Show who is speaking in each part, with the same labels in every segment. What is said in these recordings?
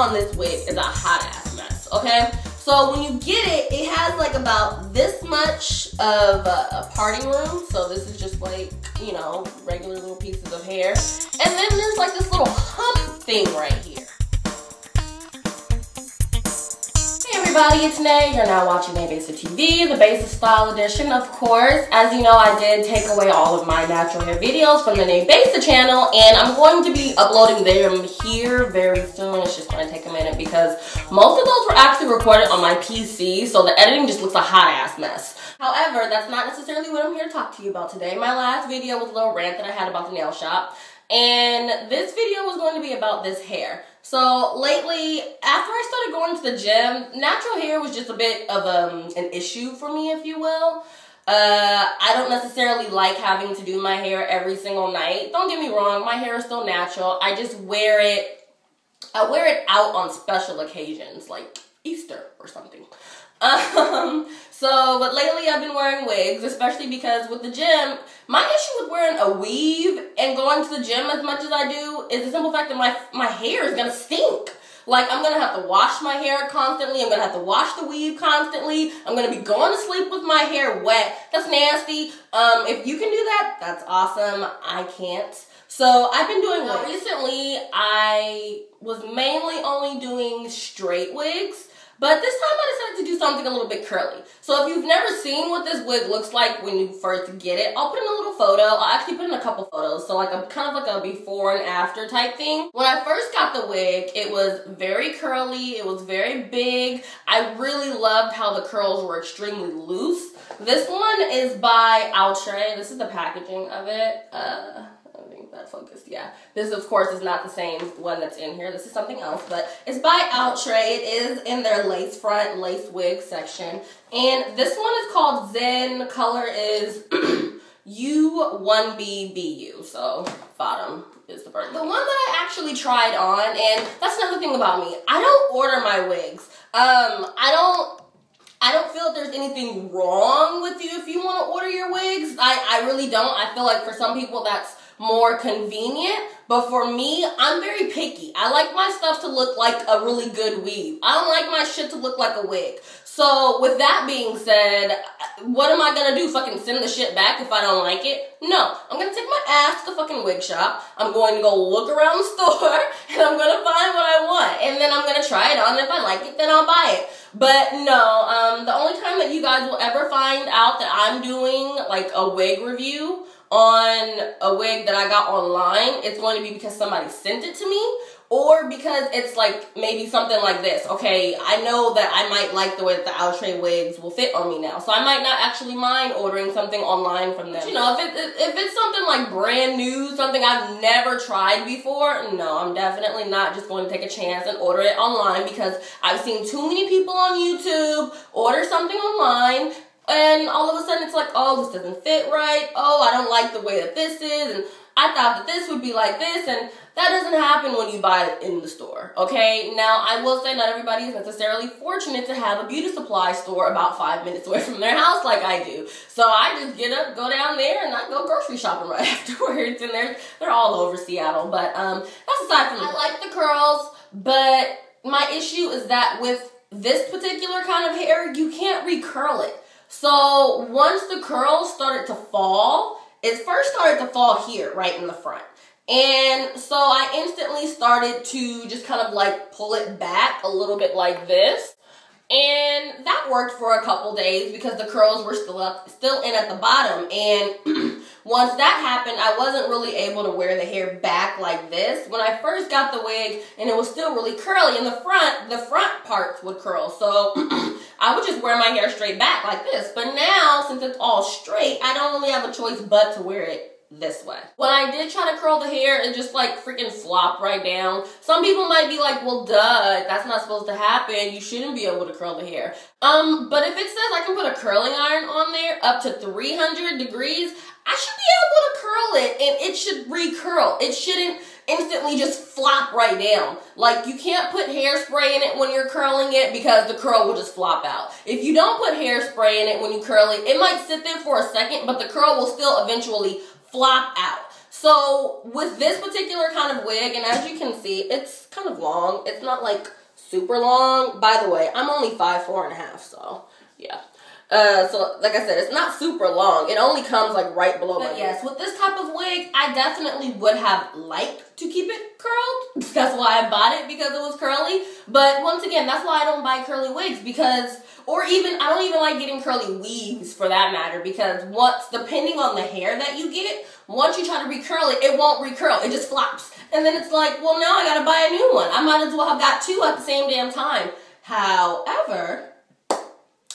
Speaker 1: on this wig is a hot ass mess, okay? So when you get it, it has like about this much of a party room. So this is just like, you know, regular little pieces of hair. And then there's like this little hump thing right here. Hey everybody, it's Nay. You're now watching Nay Basic TV, the Basic Style Edition, of course. As you know, I did take away all of my natural hair videos from the Nay Basic channel, and I'm going to be uploading them here very soon. It's just going to take a minute because most of those were actually recorded on my PC, so the editing just looks a hot ass mess. However, that's not necessarily what I'm here to talk to you about today. My last video was a little rant that I had about the nail shop, and this video was going to be about this hair. So lately, after I started going to the gym, natural hair was just a bit of an issue for me, if you will. I don't necessarily like having to do my hair every single night. Don't get me wrong, my hair is still natural. I just wear it, I wear it out on special occasions, like Easter or something. But lately I've been wearing wigs, especially because with the gym, my issue with wearing a weave and going to the gym as much as I do is the simple fact that my hair is gonna stink. Like, I'm gonna have to wash my hair constantly, I'm gonna have to wash the weave constantly, I'm gonna be going to sleep with my hair wet. That's nasty. If you can do that, that's awesome. I can't. So I've been doing wigs. Recently, I was mainly only doing straight wigs. But this time I decided to do something a little bit curly. So if you've never seen what this wig looks like when you first get it, I'll put in a little photo. I'll actually put in a couple photos. So like a kind of like a before and after type thing. When I first got the wig, it was very curly. It was very big. I really loved how the curls were extremely loose. This one is by Outre. This is the packaging of it. I think that focused, yeah. This, of course, is not the same one that's in here. This is something else, but it's by Outre. It is in their lace front, lace wig section. And this one is called Zenn. Color is U1BBU. So, bottom is the burgundy. The one that I actually tried on, and that's another thing about me. I don't order my wigs. I don't feel that there's anything wrong with you if you want to order your wigs. I really don't. I feel like for some people that's more convenient, but for me, I'm very picky. I like my stuff to look like a really good weave. I don't like my shit to look like a wig. So with that being said, what am I gonna do? Fucking send the shit back if I don't like it? No, I'm gonna take my ass to the fucking wig shop. I'm going to go look around the store and I'm gonna find what I want. And then I'm gonna try it on. And if I like it, then I'll buy it. But no, the only time that you guys will ever find out that I'm doing like a wig review on a wig that I got online, it's going to be because somebody sent it to me, or because it's like maybe something like this. Okay, I know that I might like the way that the Outre wigs will fit on me now, so I might not actually mind ordering something online from them. But, you know, if it's something like brand new, something I've never tried before, no, I'm definitely not just going to take a chance and order it online, because I've seen too many people on YouTube order something online, and all of a sudden it's like, oh, this doesn't fit right. Oh, I don't like the way that this is. And I thought that this would be like this. And that doesn't happen when you buy it in the store, okay? Now, I will say not everybody is necessarily fortunate to have a beauty supply store about 5 minutes away from their house like I do. So I just get up, go down there, and I go grocery shopping right afterwards. And they're all over Seattle. But that's aside from the I like the curls, but my issue is that with this particular kind of hair, you can't recurl it. So once the curls started to fall, it first started to fall here, right in the front. And so I instantly started to just kind of like pull it back a little bit like this. And that worked for a couple days because the curls were still in at the bottom. And once that happened, I wasn't really able to wear the hair back like this. When I first got the wig, and it was still really curly in the front parts would curl. So I would just wear my hair straight back like this. But now, since it's all straight, I don't really have a choice but to wear it this way. When I did try to curl the hair, it just like freaking flopped right down. Some people might be like, well, duh, that's not supposed to happen. You shouldn't be able to curl the hair. But if it says I can put a curling iron on there up to 300 degrees, I should be able to curl it and it should recurl. It shouldn't instantly just flop right down. Like, you can't put hairspray in it when you're curling it because the curl will just flop out. If you don't put hairspray in it when you curl it, it might sit there for a second, but the curl will still eventually flop out. So with this particular kind of wig, and as you can see, it's kind of long. It's not like super long. By the way, I'm only 5'4.5", so yeah. So like I said, it's not super long. It only comes like right below my yes, with this type of wig, I definitely would have liked to keep it curled. That's why I bought it, because it was curly. But once again, that's why I don't buy curly wigs, because, or even, I don't even like getting curly weaves for that matter, because once, depending on the hair that you get, once you try to recurl it, it won't recurl. It just flops. And then it's like, well, now I gotta buy a new one. I might as well have got two at the same damn time. However,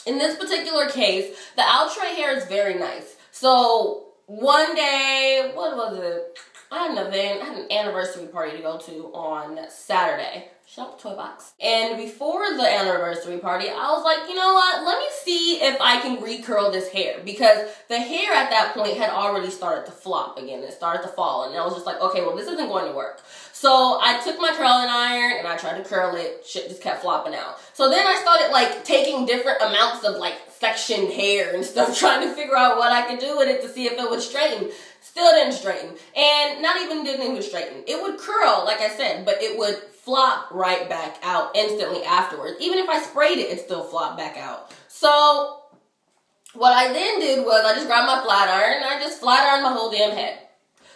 Speaker 1: in this particular case, the Outre hair is very nice. So one day, what was it? I had an event, I had an anniversary party to go to on Saturday. Shout out to Toy Box. And before the anniversary party, I was like, you know what? Let me see if I can recurl this hair, because the hair at that point had already started to flop again. It started to fall, and I was just like, okay, well, this isn't going to work. So I took my curling iron and I tried to curl it. Shit just kept flopping out. So then I started like taking different amounts of like sectioned hair and stuff, trying to figure out what I could do with it to see if it would straighten. Still didn't straighten. And didn't even straighten. It would curl, like I said, but it would flop right back out instantly afterwards. Even if I sprayed it, it still flopped back out. So what I then did was I just grabbed my flat iron and I just flat ironed my whole damn head.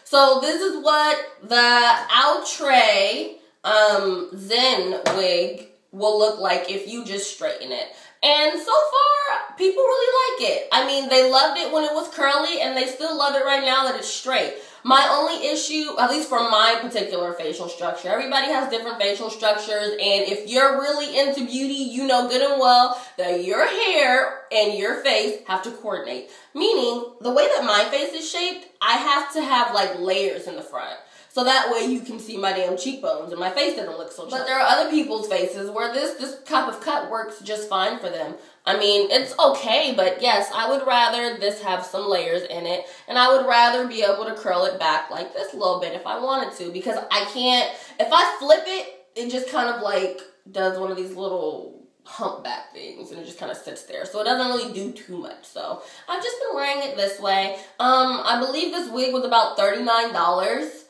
Speaker 1: So this is what the Outre Zenn wig will look like if you just straighten it. And so far, people really like it. I mean, they loved it when it was curly, and they still love it right now that it's straight. My only issue, at least for my particular facial structure, everybody has different facial structures, and if you're really into beauty, you know good and well that your hair and your face have to coordinate. Meaning, the way that my face is shaped, I have to have like layers in the front. So that way you can see my damn cheekbones and my face doesn't look so chunky. But there are other people's faces where this type of cut works just fine for them. I mean, it's okay, but yes, I would rather this have some layers in it, and I would rather be able to curl it back like this a little bit if I wanted to, because I can't, if I flip it, it just kind of like does one of these little humpback things, and it just kind of sits there, so it doesn't really do too much. So I've just been wearing it this way. I believe this wig was about $39.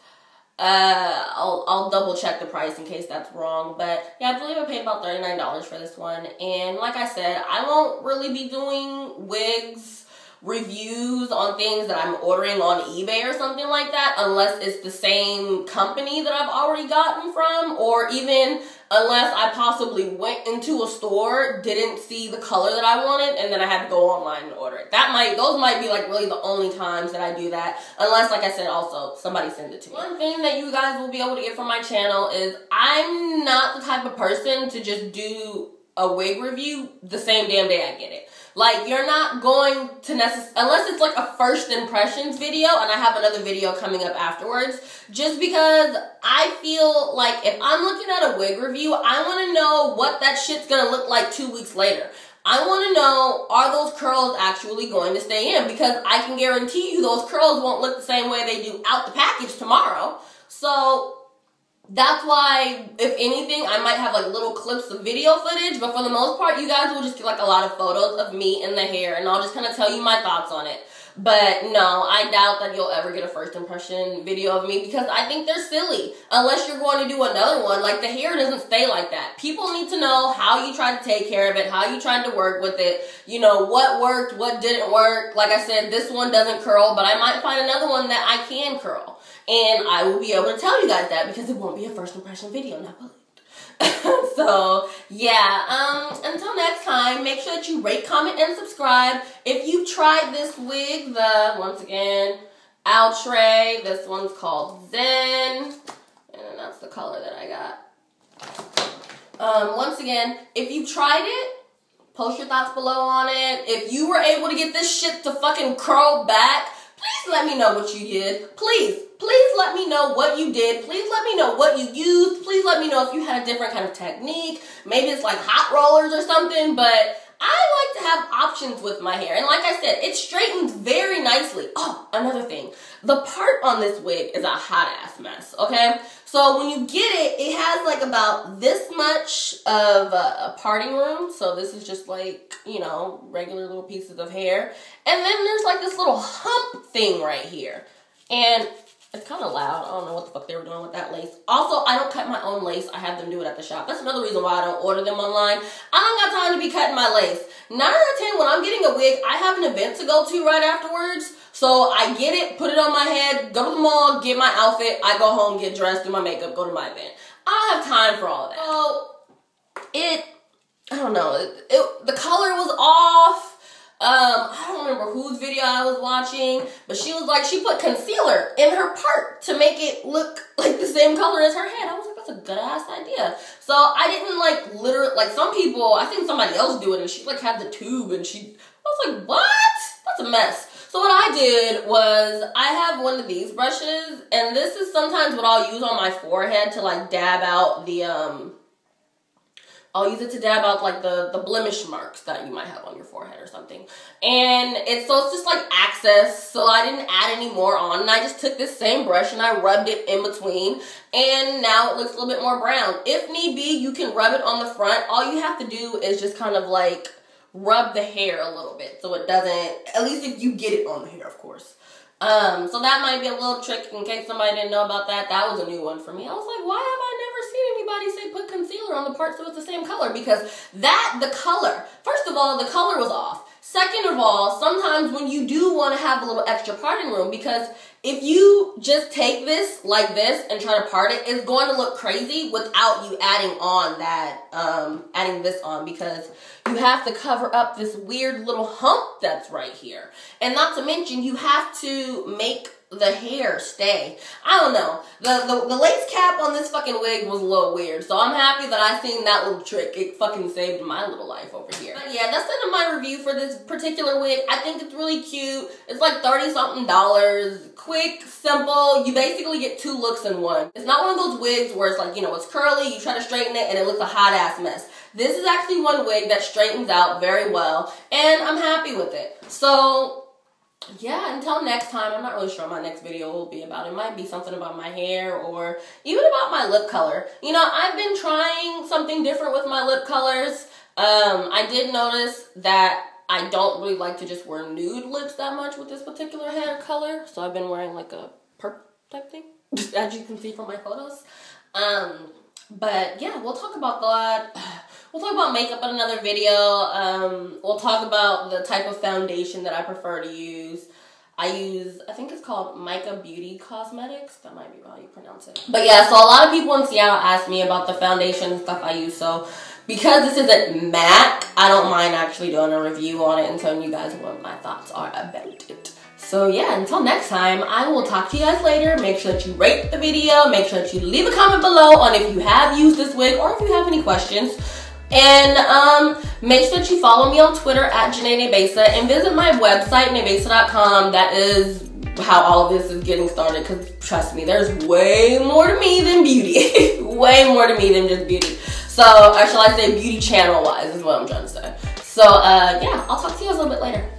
Speaker 1: I'll double check the price in case that's wrong, but yeah, I believe I paid about $39 for this one. And like I said, I won't really be doing wigs reviews on things that I'm ordering on eBay or something like that unless it's the same company that I've already gotten from, or even unless I possibly went into a store, didn't see the color that I wanted, and then I had to go online and order it. Those might be like really the only times that I do that, unless, like I said, also somebody sends it to me. One thing that you guys will be able to get from my channel is I'm not the type of person to just do a wig review the same damn day I get it. Like, you're not going to unless it's like a first impressions video, and I have another video coming up afterwards, just because I feel like if I'm looking at a wig review, I want to know what that shit's going to look like 2 weeks later. I want to know, are those curls actually going to stay in? Because I can guarantee you those curls won't look the same way they do out the package tomorrow. So that's why, if anything, I might have like little clips of video footage, but for the most part, you guys will just get like a lot of photos of me in the hair, and I'll just kind of tell you my thoughts on it. But no, I doubt that you'll ever get a first impression video of me, because I think they're silly. Unless you're going to do another one, like the hair doesn't stay like that. People need to know how you tried to take care of it, how you tried to work with it, you know, what worked, what didn't work. Like I said, this one doesn't curl, but I might find another one that I can curl. And I will be able to tell you guys that, because it won't be a first impression video, not believed. So, yeah, until next time, make sure that you rate, comment, and subscribe. If you've tried this wig, once again, Outre, this one's called Zenn, and that's the color that I got. Once again, if you tried it, post your thoughts below on it. If you were able to get this shit to fucking curl back, please let me know what you did. Please let me know what you did. Please let me know what you used. Please let me know if you had a different kind of technique. Maybe it's like hot rollers or something, but I like to have options with my hair. And like I said, it straightens very nicely. Oh, another thing. The part on this wig is a hot ass mess, okay? So when you get it, it has like about this much of a parting room. So this is just like, you know, regular little pieces of hair. And then there's like this little hump thing right here. And It's kind of loud. I don't know what the fuck they were doing with that lace. Also, I don't cut my own lace. I have them do it at the shop. That's another reason why I don't order them online. I don't got time to be cutting my lace. 9 out of 10, when I'm getting a wig, I have an event to go to right afterwards. So I get it, put it on my head, go to the mall, get my outfit. I go home, get dressed, do my makeup, go to my event. I don't have time for all of that. So I don't know. The color was off. I don't remember whose video I was watching, but she was like, she put concealer in her part to make it look like the same color as her head. I was like, that's a good ass idea. So I didn't like literally, like some people, I think somebody else do it and she like had the tube and I was like, what? That's a mess. So what I did was I have one of these brushes, and this is sometimes what I'll use on my forehead to like dab out the, I'll use it to dab out like the blemish marks that you might have on your forehead or something. And it's just like access, so I didn't add any more on. And I just took this same brush and I rubbed it in between. And now it looks a little bit more brown. If need be, you can rub it on the front. All you have to do is just kind of like rub the hair a little bit so it doesn't, at least if you get it on the hair, of course. So that might be a little trick in case somebody didn't know about that. That was a new one for me. I was like, why have I never seen anybody say put concealer on the part so it's the same color? Because the color, first of all, the color was off. Second of all, sometimes when you do want to have a little extra parting room, because if you just take this like this and try to part it, it's going to look crazy without you adding on that, adding this on, because you have to cover up this weird little hump that's right here. And not to mention, you have to make the hair stay. I don't know. The lace cap on this fucking wig was a little weird. So I'm happy that I seen that little trick. It fucking saved my little life over here. But yeah, that's the end of my review for this particular wig. I think it's really cute. It's like $30-something. Quick, simple. You basically get 2 looks in one. It's not one of those wigs where it's like, you know, it's curly, you try to straighten it, and it looks a hot ass mess. This is actually one wig that straightens out very well, and I'm happy with it. So yeah, until next time, I'm not really sure what my next video will be about. It might be something about my hair or even about my lip color. You know, I've been trying something different with my lip colors. I did notice that I don't really like to just wear nude lips that much with this particular hair color. So I've been wearing like a purple type thing, as you can see from my photos. But yeah, we'll talk about that. We'll talk about makeup in another video. We'll talk about the type of foundation that I prefer to use. I think it's called Mica Beauty Cosmetics. That might be how you pronounce it. But yeah, so a lot of people in Seattle ask me about the foundation and stuff I use. So because this isn't MAC, I don't mind actually doing a review on it and telling you guys what my thoughts are about it. So yeah, until next time, I will talk to you guys later. Make sure that you rate the video. Make sure that you leave a comment below on if you have used this wig or if you have any questions. And make sure that you follow me on Twitter at Janae Nebesa and visit my website, nebesa.com. That is how all of this is getting started, because trust me, there's way more to me than beauty. Way more to me than just beauty. So, or shall I say beauty channel wise is what I'm trying to say. So yeah, I'll talk to you guys a little bit later.